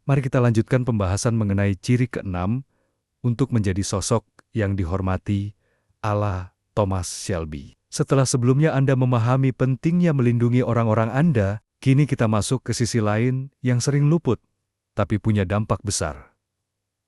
Mari kita lanjutkan pembahasan mengenai ciri keenam untuk menjadi sosok yang dihormati ala Thomas Shelby. Setelah sebelumnya Anda memahami pentingnya melindungi orang-orang Anda, kini kita masuk ke sisi lain yang sering luput, tapi punya dampak besar.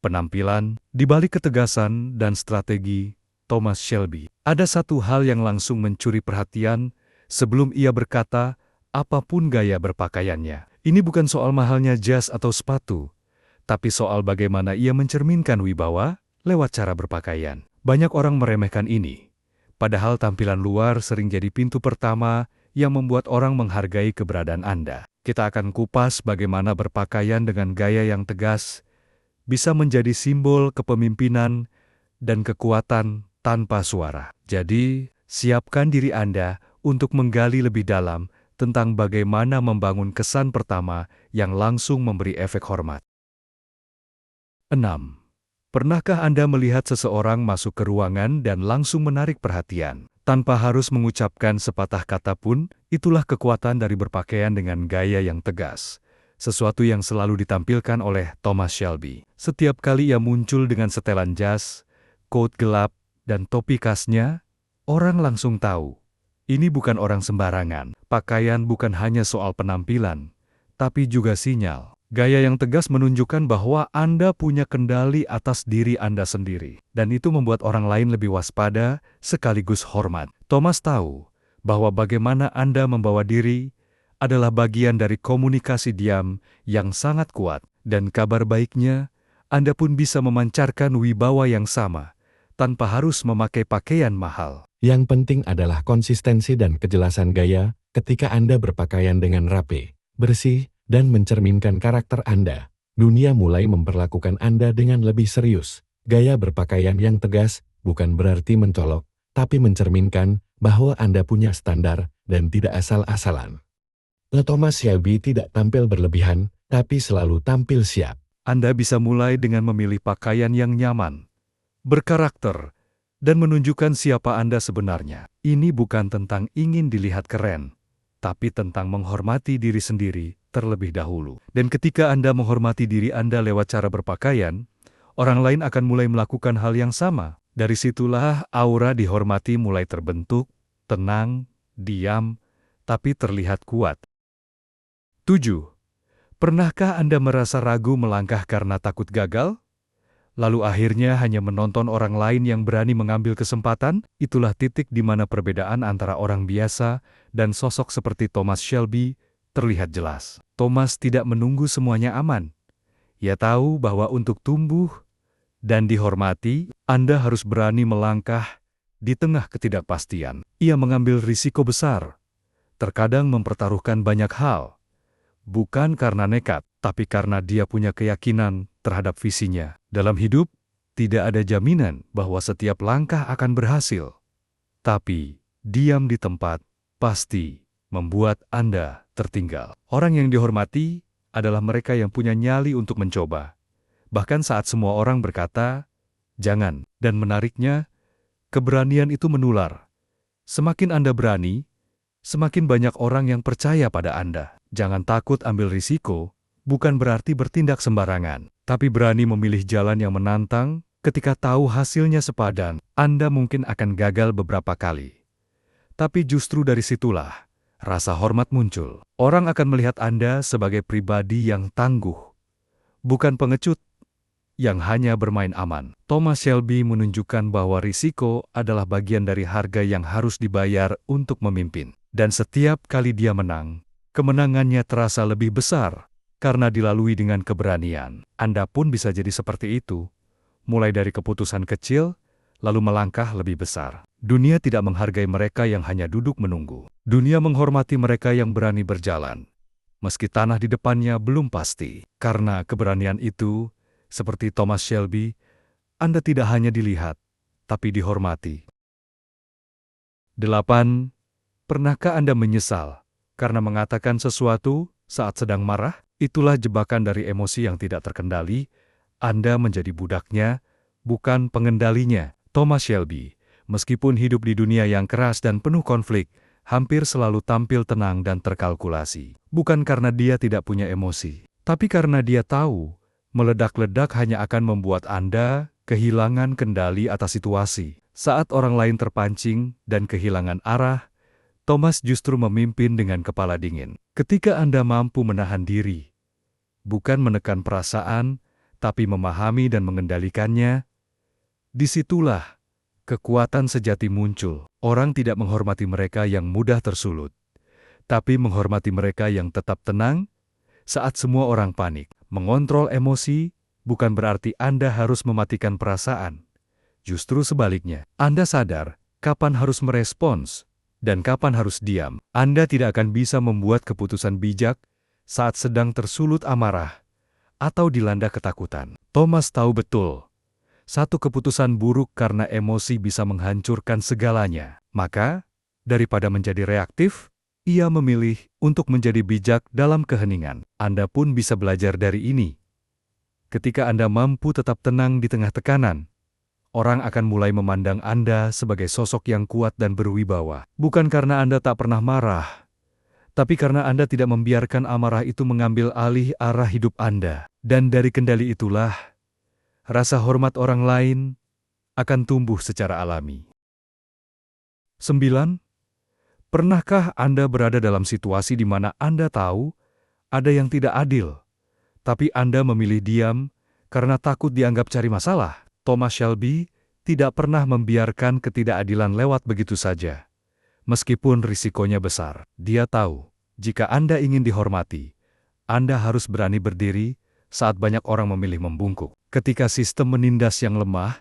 Penampilan, di balik ketegasan dan strategi Thomas Shelby, ada satu hal yang langsung mencuri perhatian sebelum ia berkata apapun gaya berpakaiannya. Ini bukan soal mahalnya jas atau sepatu, tapi soal bagaimana ia mencerminkan wibawa lewat cara berpakaian. Banyak orang meremehkan ini, padahal tampilan luar sering jadi pintu pertama yang membuat orang menghargai keberadaan Anda. Kita akan kupas bagaimana berpakaian dengan gaya yang tegas bisa menjadi simbol kepemimpinan dan kekuatan tanpa suara. Jadi, siapkan diri Anda untuk menggali lebih dalam tentang bagaimana membangun kesan pertama yang langsung memberi efek hormat. 6. Pernahkah Anda melihat seseorang masuk ke ruangan dan langsung menarik perhatian? Tanpa harus mengucapkan sepatah kata pun, itulah kekuatan dari berpakaian dengan gaya yang tegas. Sesuatu yang selalu ditampilkan oleh Thomas Shelby. Setiap kali ia muncul dengan setelan jas, coat gelap, dan topi khasnya, orang langsung tahu. Ini bukan orang sembarangan. Pakaian bukan hanya soal penampilan, tapi juga sinyal. Gaya yang tegas menunjukkan bahwa Anda punya kendali atas diri Anda sendiri. Dan itu membuat orang lain lebih waspada sekaligus hormat. Thomas tahu bahwa bagaimana Anda membawa diri adalah bagian dari komunikasi diam yang sangat kuat. Dan kabar baiknya, Anda pun bisa memancarkan wibawa yang sama tanpa harus memakai pakaian mahal. Yang penting adalah konsistensi dan kejelasan gaya ketika Anda berpakaian dengan rapi, bersih, dan mencerminkan karakter Anda. Dunia mulai memperlakukan Anda dengan lebih serius. Gaya berpakaian yang tegas bukan berarti mencolok, tapi mencerminkan bahwa Anda punya standar dan tidak asal-asalan. Thomas Shelby tidak tampil berlebihan, tapi selalu tampil siap. Anda bisa mulai dengan memilih pakaian yang nyaman, berkarakter, dan menunjukkan siapa Anda sebenarnya. Ini bukan tentang ingin dilihat keren, tapi tentang menghormati diri sendiri terlebih dahulu. Dan ketika Anda menghormati diri Anda lewat cara berpakaian, orang lain akan mulai melakukan hal yang sama. Dari situlah aura dihormati mulai terbentuk, tenang, diam, tapi terlihat kuat. 7. Pernahkah Anda merasa ragu melangkah karena takut gagal? Lalu akhirnya hanya menonton orang lain yang berani mengambil kesempatan? Itulah titik di mana perbedaan antara orang biasa dan sosok seperti Thomas Shelby terlihat jelas. Thomas tidak menunggu semuanya aman. Ia tahu bahwa untuk tumbuh dan dihormati, Anda harus berani melangkah di tengah ketidakpastian. Ia mengambil risiko besar, terkadang mempertaruhkan banyak hal, bukan karena nekat, tapi karena dia punya keyakinan terhadap visinya. Dalam hidup, tidak ada jaminan bahwa setiap langkah akan berhasil. Tapi, diam di tempat pasti membuat Anda tertinggal. Orang yang dihormati adalah mereka yang punya nyali untuk mencoba. Bahkan saat semua orang berkata, jangan, dan menariknya, keberanian itu menular. Semakin Anda berani, semakin banyak orang yang percaya pada Anda. Jangan takut ambil risiko, bukan berarti bertindak sembarangan, tapi berani memilih jalan yang menantang. Ketika tahu hasilnya sepadan, Anda mungkin akan gagal beberapa kali. Tapi justru dari situlah rasa hormat muncul. Orang akan melihat Anda sebagai pribadi yang tangguh, bukan pengecut yang hanya bermain aman. Thomas Shelby menunjukkan bahwa risiko adalah bagian dari harga yang harus dibayar untuk memimpin. Dan setiap kali dia menang, kemenangannya terasa lebih besar karena dilalui dengan keberanian. Anda pun bisa jadi seperti itu, mulai dari keputusan kecil, lalu melangkah lebih besar. Dunia tidak menghargai mereka yang hanya duduk menunggu. Dunia menghormati mereka yang berani berjalan, meski tanah di depannya belum pasti. Karena keberanian itu, seperti Thomas Shelby, Anda tidak hanya dilihat, tapi dihormati. 8. Pernahkah Anda menyesal karena mengatakan sesuatu saat sedang marah? Itulah jebakan dari emosi yang tidak terkendali. Anda menjadi budaknya, bukan pengendalinya. Thomas Shelby, meskipun hidup di dunia yang keras dan penuh konflik, hampir selalu tampil tenang dan terkalkulasi. Bukan karena dia tidak punya emosi, Tapi karena dia tahu, meledak-ledak hanya akan membuat Anda kehilangan kendali atas situasi. Saat orang lain terpancing dan kehilangan arah, Thomas justru memimpin dengan kepala dingin. Ketika Anda mampu menahan diri, bukan menekan perasaan, tapi memahami dan mengendalikannya, disitulah kekuatan sejati muncul. Orang tidak menghormati mereka yang mudah tersulut, tapi menghormati mereka yang tetap tenang saat semua orang panik. Mengontrol emosi bukan berarti Anda harus mematikan perasaan. Justru sebaliknya, Anda sadar kapan harus merespons dan kapan harus diam. Anda tidak akan bisa membuat keputusan bijak saat sedang tersulut amarah atau dilanda ketakutan. Thomas tahu betul, satu keputusan buruk karena emosi bisa menghancurkan segalanya. Maka, daripada menjadi reaktif, ia memilih untuk menjadi bijak dalam keheningan. Anda pun bisa belajar dari ini. Ketika Anda mampu tetap tenang di tengah tekanan, orang akan mulai memandang Anda sebagai sosok yang kuat dan berwibawa. Bukan karena Anda tak pernah marah, tapi karena Anda tidak membiarkan amarah itu mengambil alih arah hidup Anda. Dan dari kendali itulah, rasa hormat orang lain akan tumbuh secara alami. 9. Pernahkah Anda berada dalam situasi di mana Anda tahu ada yang tidak adil, tapi Anda memilih diam karena takut dianggap cari masalah? Thomas Shelby tidak pernah membiarkan ketidakadilan lewat begitu saja. Meskipun risikonya besar, dia tahu, jika Anda ingin dihormati, Anda harus berani berdiri saat banyak orang memilih membungkuk. Ketika sistem menindas yang lemah,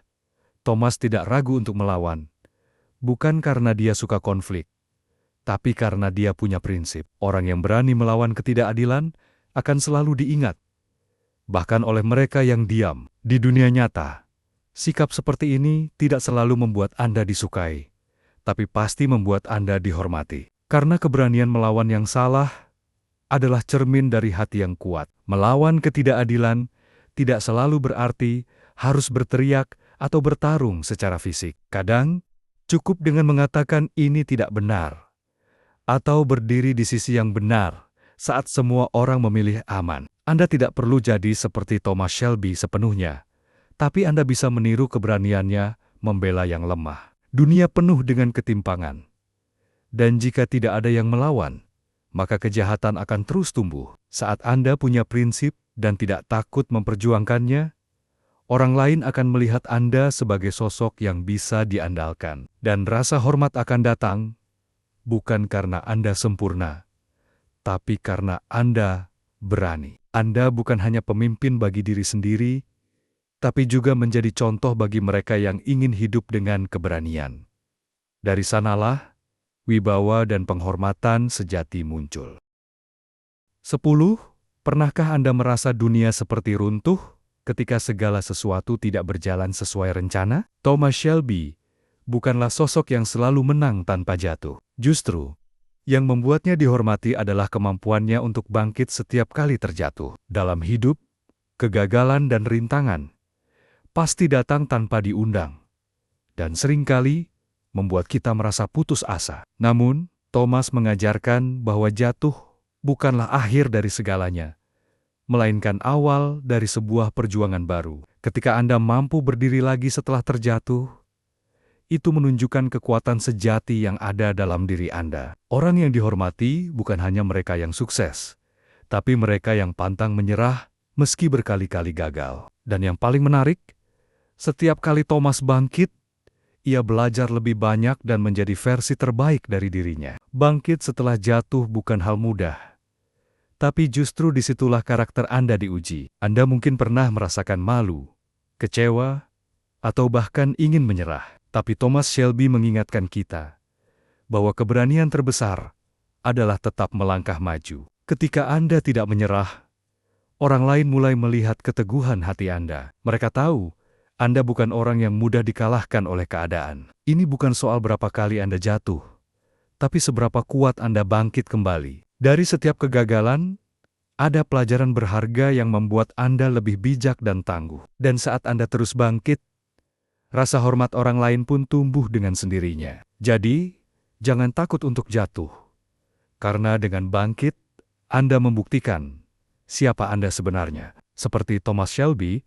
Thomas tidak ragu untuk melawan. Bukan karena dia suka konflik, tapi karena dia punya prinsip. Orang yang berani melawan ketidakadilan akan selalu diingat, bahkan oleh mereka yang diam. Di dunia nyata, sikap seperti ini tidak selalu membuat Anda disukai, tapi pasti membuat Anda dihormati. Karena keberanian melawan yang salah adalah cermin dari hati yang kuat. Melawan ketidakadilan tidak selalu berarti harus berteriak atau bertarung secara fisik. Kadang, cukup dengan mengatakan ini tidak benar, atau berdiri di sisi yang benar saat semua orang memilih aman. Anda tidak perlu jadi seperti Thomas Shelby sepenuhnya, tapi Anda bisa meniru keberaniannya membela yang lemah. Dunia penuh dengan ketimpangan, dan jika tidak ada yang melawan, maka kejahatan akan terus tumbuh. Saat Anda punya prinsip dan tidak takut memperjuangkannya, orang lain akan melihat Anda sebagai sosok yang bisa diandalkan. Dan rasa hormat akan datang, bukan karena Anda sempurna, tapi karena Anda berani. Anda bukan hanya pemimpin bagi diri sendiri, tapi juga menjadi contoh bagi mereka yang ingin hidup dengan keberanian. Dari sanalah, wibawa dan penghormatan sejati muncul. 10. Pernahkah Anda merasa dunia seperti runtuh ketika segala sesuatu tidak berjalan sesuai rencana? Thomas Shelby bukanlah sosok yang selalu menang tanpa jatuh. Justru, yang membuatnya dihormati adalah kemampuannya untuk bangkit setiap kali terjatuh. Dalam hidup, kegagalan dan rintangan pasti datang tanpa diundang, dan seringkali membuat kita merasa putus asa. Namun, Thomas mengajarkan bahwa jatuh bukanlah akhir dari segalanya, melainkan awal dari sebuah perjuangan baru. Ketika Anda mampu berdiri lagi setelah terjatuh, itu menunjukkan kekuatan sejati yang ada dalam diri Anda. Orang yang dihormati bukan hanya mereka yang sukses, tapi mereka yang pantang menyerah meski berkali-kali gagal. Dan yang paling menarik, setiap kali Thomas bangkit, ia belajar lebih banyak dan menjadi versi terbaik dari dirinya. Bangkit setelah jatuh bukan hal mudah, tapi justru disitulah karakter Anda diuji. Anda mungkin pernah merasakan malu, kecewa, atau bahkan ingin menyerah. Tapi Thomas Shelby mengingatkan kita bahwa keberanian terbesar adalah tetap melangkah maju. Ketika Anda tidak menyerah, orang lain mulai melihat keteguhan hati Anda. Mereka tahu Anda bukan orang yang mudah dikalahkan oleh keadaan. Ini bukan soal berapa kali Anda jatuh, tapi seberapa kuat Anda bangkit kembali. Dari setiap kegagalan, ada pelajaran berharga yang membuat Anda lebih bijak dan tangguh. Dan saat Anda terus bangkit, rasa hormat orang lain pun tumbuh dengan sendirinya. Jadi, jangan takut untuk jatuh, karena dengan bangkit, Anda membuktikan siapa Anda sebenarnya. Seperti Thomas Shelby,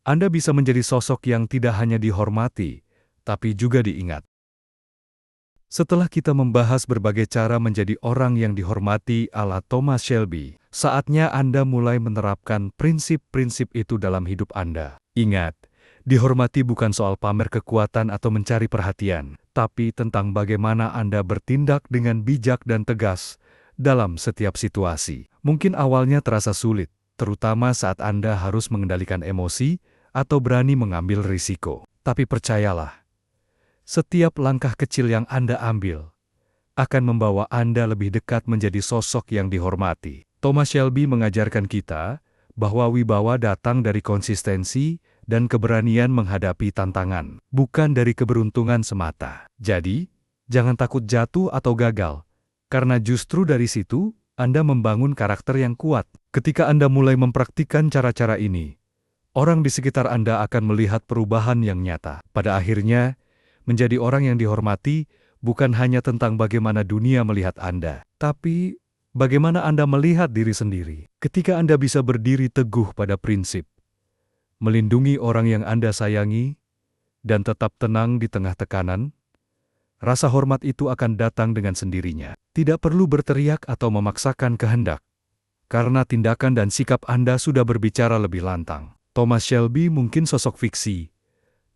Anda bisa menjadi sosok yang tidak hanya dihormati, tapi juga diingat. Setelah kita membahas berbagai cara menjadi orang yang dihormati ala Thomas Shelby, saatnya Anda mulai menerapkan prinsip-prinsip itu dalam hidup Anda. Ingat, dihormati bukan soal pamer kekuatan atau mencari perhatian, tapi tentang bagaimana Anda bertindak dengan bijak dan tegas dalam setiap situasi. Mungkin awalnya terasa sulit, terutama saat Anda harus mengendalikan emosi atau berani mengambil risiko. Tapi percayalah, setiap langkah kecil yang Anda ambil akan membawa Anda lebih dekat menjadi sosok yang dihormati. Thomas Shelby mengajarkan kita bahwa wibawa datang dari konsistensi dan keberanian menghadapi tantangan, bukan dari keberuntungan semata. Jadi, jangan takut jatuh atau gagal, karena justru dari situ Anda membangun karakter yang kuat. Ketika Anda mulai mempraktikkan cara-cara ini, orang di sekitar Anda akan melihat perubahan yang nyata. Pada akhirnya, menjadi orang yang dihormati bukan hanya tentang bagaimana dunia melihat Anda, tapi bagaimana Anda melihat diri sendiri. Ketika Anda bisa berdiri teguh pada prinsip, melindungi orang yang Anda sayangi, dan tetap tenang di tengah tekanan, rasa hormat itu akan datang dengan sendirinya. Tidak perlu berteriak atau memaksakan kehendak, karena tindakan dan sikap Anda sudah berbicara lebih lantang. Thomas Shelby mungkin sosok fiksi,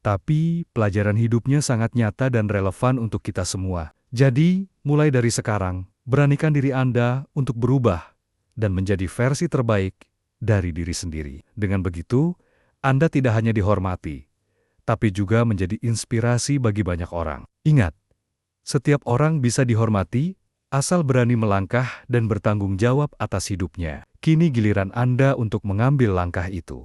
tapi pelajaran hidupnya sangat nyata dan relevan untuk kita semua. Jadi, mulai dari sekarang, beranikan diri Anda untuk berubah dan menjadi versi terbaik dari diri sendiri. Dengan begitu, Anda tidak hanya dihormati, tapi juga menjadi inspirasi bagi banyak orang. Ingat, setiap orang bisa dihormati asal berani melangkah dan bertanggung jawab atas hidupnya. Kini giliran Anda untuk mengambil langkah itu.